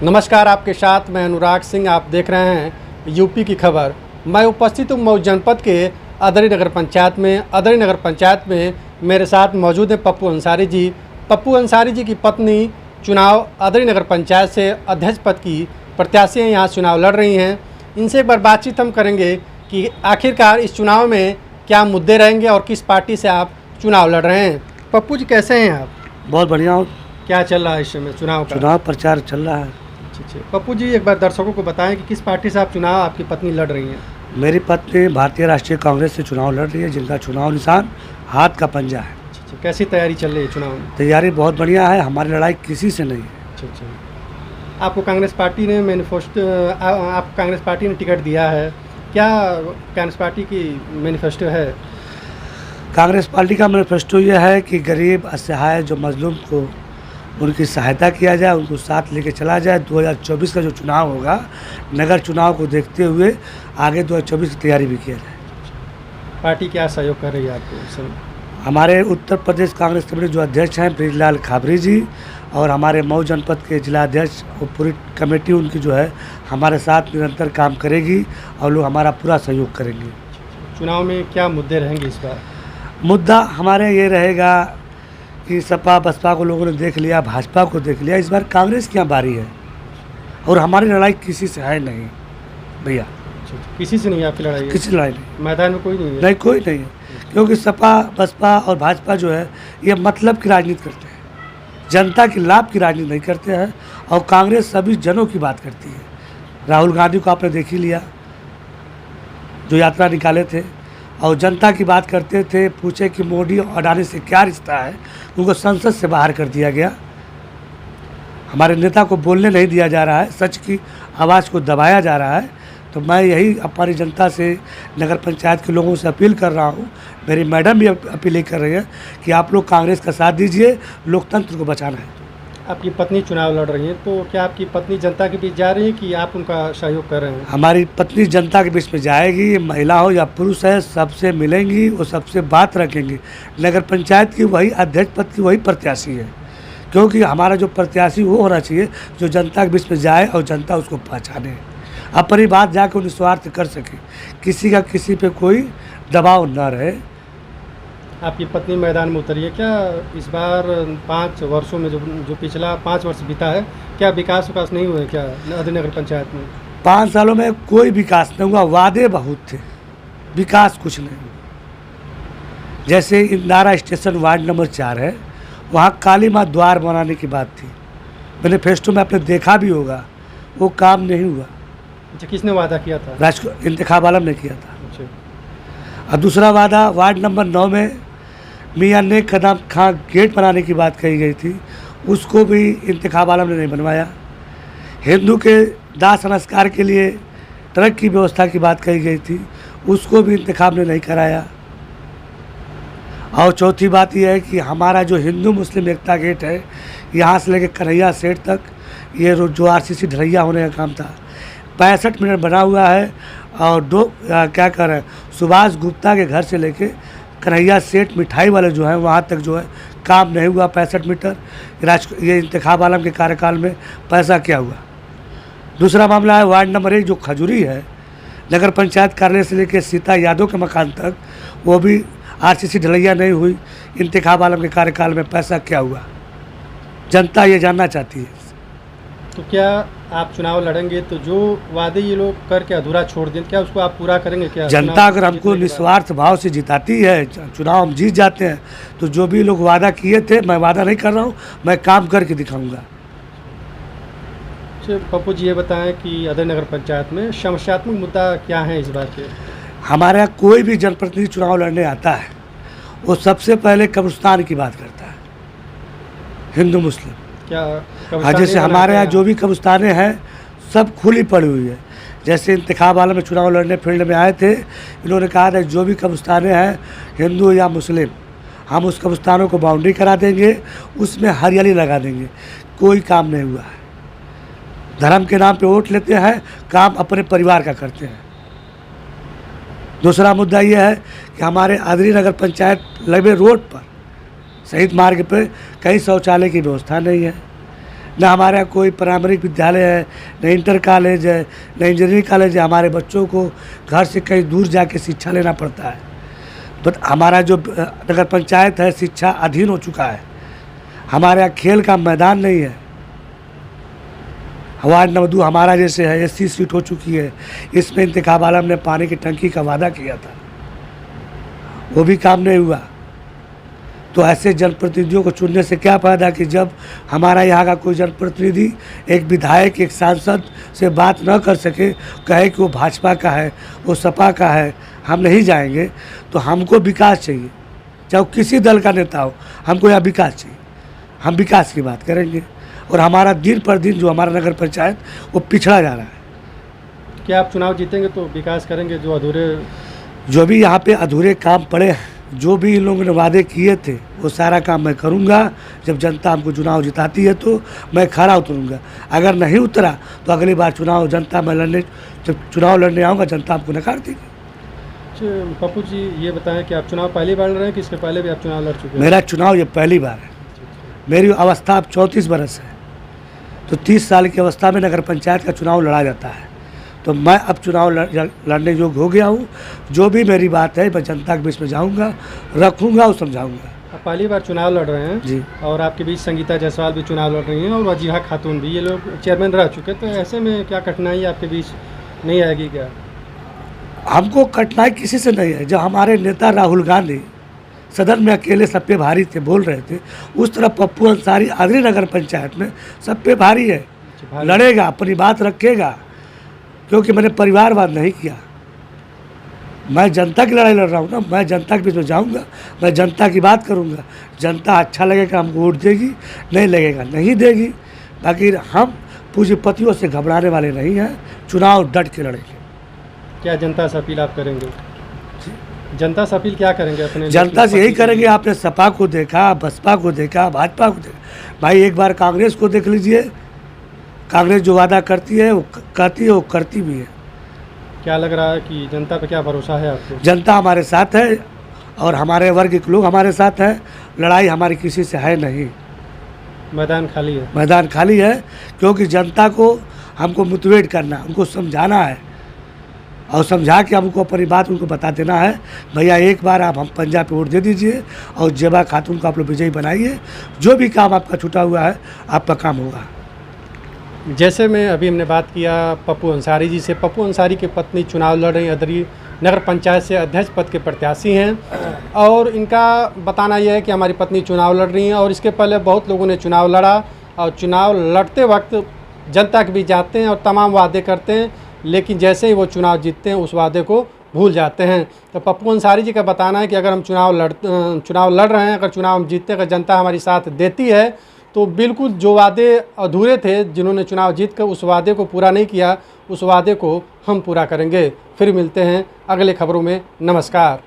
नमस्कार, आपके साथ मैं अनुराग सिंह। आप देख रहे हैं यूपी की खबर। मैं उपस्थित हूँ मऊ जनपद के अदरी नगर पंचायत में। अदरी नगर पंचायत में मेरे साथ मौजूद हैं पप्पू अंसारी जी। पप्पू अंसारी जी की पत्नी चुनाव अदरी नगर पंचायत से अध्यक्ष पद की प्रत्याशी हैं, यहाँ चुनाव लड़ रही हैं। इनसे एक बार बातचीत हम करेंगे कि आखिरकार इस चुनाव में क्या मुद्दे रहेंगे और किस पार्टी से आप चुनाव लड़ रहे हैं। पप्पू जी, कैसे हैं आप? बहुत बढ़िया हूँ। क्या चल रहा है इस समय चुनाव का? चुनाव प्रचार चल रहा है। अच्छा, पप्पू जी एक बार दर्शकों को बताएं कि किस पार्टी से आप चुनाव आपकी पत्नी लड़ रही हैं। मेरी पत्नी भारतीय राष्ट्रीय कांग्रेस से चुनाव लड़ रही है, जिनका चुनाव निशान हाथ का पंजा है। अच्छा, कैसी तैयारी चल रही है चुनाव में? तैयारी बहुत बढ़िया है, हमारी लड़ाई किसी से नहीं है। अच्छा, आपको कांग्रेस पार्टी ने मैनिफेस्टो आप कांग्रेस पार्टी ने टिकट दिया है, क्या कांग्रेस पार्टी की मैनिफेस्टो है? कांग्रेस पार्टी का मैनिफेस्टो ये है कि गरीब असहाय जो मजलूम को उनकी सहायता किया जाए, उनको साथ लेके चला जाए। 2024 का जो चुनाव होगा, नगर चुनाव को देखते हुए आगे 2024 की तैयारी भी किया जाए। पार्टी क्या सहयोग कर रही है आपको इस समय? हमारे उत्तर प्रदेश कांग्रेस कमेटी जो अध्यक्ष हैं ब्रिजलाल खाबरी जी, और हमारे मऊ जनपद के जिला अध्यक्ष और पूरी कमेटी उनकी जो है हमारे साथ निरंतर काम करेगी और लोग हमारा पूरा सहयोग करेंगे। चुनाव में क्या मुद्दे रहेंगे इस बार? मुद्दा हमारे ये रहेगा कि सपा बसपा को लोगों ने देख लिया, भाजपा को देख लिया, इस बार कांग्रेस की यहाँ बारी है और हमारी लड़ाई किसी से है नहीं भैया। किसी से नहीं आपकी लड़ाई है? किसी लड़ाई नहीं, मैदान में कोई नहीं है? नहीं, कोई नहीं है। क्योंकि सपा बसपा और भाजपा जो है ये मतलब की राजनीति करते हैं, जनता की लाभ की राजनीति नहीं करते हैं। और कांग्रेस सभी जनों की बात करती है। राहुल गांधी को आपने देख ही लिया, जो यात्रा निकाले थे और जनता की बात करते थे। पूछे कि मोदी और अडानी से क्या रिश्ता है, उनको संसद से बाहर कर दिया गया। हमारे नेता को बोलने नहीं दिया जा रहा है, सच की आवाज़ को दबाया जा रहा है। तो मैं यही हमारी जनता से, नगर पंचायत के लोगों से अपील कर रहा हूँ, मेरी मैडम भी अपील कर रही है कि आप लोग कांग्रेस का साथ दीजिए, लोकतंत्र को बचाना है। आपकी पत्नी चुनाव लड़ रही है, तो क्या आपकी पत्नी जनता के बीच जा रही है कि आप उनका सहयोग कर रहे हैं? हमारी पत्नी जनता के बीच में जाएगी, महिला हो या पुरुष है, सबसे मिलेंगी और सबसे बात रखेंगी। नगर पंचायत की वही अध्यक्ष पद की वही प्रत्याशी है, क्योंकि हमारा जो प्रत्याशी वो होना चाहिए जो जनता के बीच में जाए और जनता उसको पहचाने, अपनी बात जाकर निस्वार्थ कर सके, किसी का किसी पे कोई दबाव न रहे। आपकी पत्नी मैदान में उतरी है, क्या इस बार 5 वर्षों में जो पिछला 5 वर्ष बीता है, क्या विकास नहीं हुए क्या अदरी नगर पंचायत में? 5 सालों में कोई विकास नहीं हुआ, वादे बहुत थे, विकास कुछ नहीं हुआ। जैसे इंदारा स्टेशन वार्ड नंबर 4 है, वहाँ काली माँ द्वार बनाने की बात थी, मैनिफेस्टो में आपने देखा भी होगा, वो काम नहीं हुआ। अच्छा, किसने वादा किया था? इंतखाब आलम ने किया था। अच्छा। और दूसरा वादा वार्ड नंबर 9 में मियां ने कदम खां गेट बनाने की बात कही गई थी, उसको भी इंतखाब आलम ने नहीं बनवाया। हिंदू के दाह संस्कार के लिए ट्रक की व्यवस्था की बात कही गई थी, उसको भी इंतखाब ने नहीं कराया। और चौथी बात यह है कि हमारा जो हिंदू मुस्लिम एकता गेट है, यहाँ से लेकर कन्हैया सेठ तक, ये जो RCC ढलैया होने का काम था, 65 मिनट बना हुआ है। और क्या कर रहे हैं, सुभाष गुप्ता के घर से लेके कन्हैया सेठ मिठाई वाले जो हैं वहाँ तक जो है काम नहीं हुआ। 65 मीटर ये इंतखाब आलम के कार्यकाल में पैसा क्या हुआ। दूसरा मामला है वार्ड नंबर 1 जो खजूरी है, नगर पंचायत कार्यालय से लेकर सीता यादव के मकान तक, वो भी RCC ढलैया नहीं हुई। इंतखाब आलम के कार्यकाल में पैसा क्या हुआ, जनता ये जानना चाहती है। तो क्या आप चुनाव लड़ेंगे तो जो वादे ये लोग करके अधूरा छोड़ दें, क्या उसको आप पूरा करेंगे? क्या जनता अगर हमको निस्वार्थ भाव से जिताती है, चुनाव हम जीत जाते हैं, तो जो भी लोग वादा किए थे, मैं वादा नहीं कर रहा हूँ, मैं काम करके दिखाऊंगा। पप्पू जी ये बताएं कि अदरी नगर पंचायत में समस्यात्मक मुद्दा क्या है इस बार के? हमारे यहाँ कोई भी जनप्रतिनिधि चुनाव लड़ने आता है, वो सबसे पहले कब्रिस्तान की बात करता है, हिंदू मुस्लिम। क्या जैसे हमारे यहाँ जो भी कब्रिस्तानें हैं सब खुली पड़ी हुई है। जैसे इंतखाब आलम में चुनाव लड़ने फील्ड में आए थे, इन्होंने कहा था जो भी कब्रिस्तानें हैं हिंदू या मुस्लिम, हम उस कब्रिस्तानों को बाउंड्री करा देंगे, उसमें हरियाली लगा देंगे। कोई काम नहीं हुआ है। धर्म के नाम पे वोट लेते हैं, काम अपने परिवार का करते हैं। दूसरा मुद्दा ये है कि हमारे अदरी नगर पंचायत लगे रोड पर शहीद मार्ग पे कहीं शौचालय की व्यवस्था नहीं है, न हमारे यहाँ कोई प्राइमरी विद्यालय है, न इंटर कॉलेज है, न इंजीनियरिंग कॉलेज है। हमारे बच्चों को घर से कहीं दूर जाके शिक्षा लेना पड़ता है। बट हमारा जो नगर पंचायत है शिक्षा अधीन हो चुका है। हमारे यहाँ खेल का मैदान नहीं है। वार्ड नंबर 2 हमारा जैसे है, SC सीट हो चुकी है। इसमें इंतखाब आलम ने पानी की टंकी का वादा किया था, वो भी काम नहीं हुआ। तो ऐसे जनप्रतिनिधियों को चुनने से क्या फ़ायदा कि जब हमारा यहाँ का कोई जनप्रतिनिधि, एक विधायक, एक सांसद से बात न कर सके, कहे कि वो भाजपा का है, वो सपा का है, हम नहीं जाएंगे। तो हमको विकास चाहिए, चाहे वो किसी दल का नेता हो, हमको यहाँ विकास चाहिए। हम विकास की बात करेंगे। और हमारा दिन पर दिन जो हमारा नगर पंचायत वो पिछड़ा जा रहा है। क्या आप चुनाव जीतेंगे तो विकास करेंगे? जो भी यहाँ पे अधूरे काम पड़े हैं, जो भी इन लोगों ने वादे किए थे, वो सारा काम मैं करूँगा। जब जनता हमको चुनाव जिताती है तो मैं खड़ा उतरूँगा। अगर नहीं उतरा तो अगली बार जब चुनाव लड़ने आऊँगा, जनता हमको नकार देगी। पप्पू जी, ये बताएं कि आप चुनाव पहली बार लड़ रहे हैं कि इसके पहले भी आप चुनाव लड़ चुके हैं? मेरा चुनाव ये पहली बार है। मेरी अवस्था अब 34 बरस है, तो 30 साल की अवस्था में नगर पंचायत का चुनाव लड़ा जाता है। तो मैं अब चुनाव लड़ने योग्य हो गया हूँ। जो भी मेरी बात है मैं जनता के बीच में जाऊँगा, रखूँगा और समझाऊँगा। आप पहली बार चुनाव लड़ रहे हैं जी, और आपके बीच संगीता जायसवाल भी चुनाव लड़ रही हैं और वजीहा खातून भी, ये लोग चेयरमैन रह चुके। तो ऐसे में क्या कठिनाई आपके बीच नहीं आएगी क्या? हमको कठिनाई किसी से नहीं है। जब हमारे नेता राहुल गांधी सदन में अकेले सब पे भारी थे, बोल रहे थे, उस तरह पप्पू अंसारी आदरी नगर पंचायत में सब पे भारी है। लड़ेगा, अपनी बात रखेगा, क्योंकि मैंने परिवारवाद नहीं किया। मैं जनता की लड़ाई लड़ रहा हूँ ना। मैं जनता के बीच में जाऊँगा, मैं जनता की बात करूँगा। जनता अच्छा लगेगा हमको वोट देगी, नहीं लगेगा नहीं देगी। बाकी हम पूंजीपतियों से घबराने वाले नहीं हैं। चुनाव डट के लड़ेंगे। क्या जनता से अपील आप करेंगे? जनता से अपील क्या करेंगे अपने? जनता से यही करेंगे। आपने सपा को देखा, बसपा को देखा, भाजपा को देखा, भाई एक बार कांग्रेस को देख लीजिए। कांग्रेस जो वादा करती है वो कहती है, वो करती भी है। क्या लग रहा है कि जनता पे क्या भरोसा है आपको? जनता हमारे साथ है और हमारे वर्ग के लोग हमारे साथ हैं। लड़ाई हमारी किसी से है नहीं। मैदान खाली है? मैदान खाली है, क्योंकि जनता को हमको मोटिवेट करना, उनको समझाना है और समझा के हमको अपनी बात उनको बता देना है। भैया एक बार आप हम पंजाब पे वोट दे दीजिए और जेबा खातून को आप लोग विजयी बनाइए। जो भी काम आपका छूटा हुआ है आपका काम होगा। जैसे में अभी हमने बात किया पप्पू अंसारी जी से। पप्पू अंसारी की पत्नी चुनाव लड़ रही अदरी नगर पंचायत से अध्यक्ष पद के प्रत्याशी हैं और इनका बताना यह है कि हमारी पत्नी चुनाव लड़ रही हैं और इसके पहले बहुत लोगों ने चुनाव लड़ा और चुनाव लड़ते वक्त जनता के बीच जाते हैं और तमाम वादे करते हैं, लेकिन जैसे ही वो चुनाव जीतते हैं उस वादे को भूल जाते हैं। तो पप्पू अंसारी जी का बताना है कि अगर हम चुनाव लड़ रहे हैं, अगर चुनाव हम जीतते, अगर जनता हमारी साथ देती है तो बिल्कुल जो वादे अधूरे थे, जिन्होंने चुनाव जीत कर उस वादे को पूरा नहीं किया, उस वादे को हम पूरा करेंगे। फिर मिलते हैं अगले खबरों में। नमस्कार।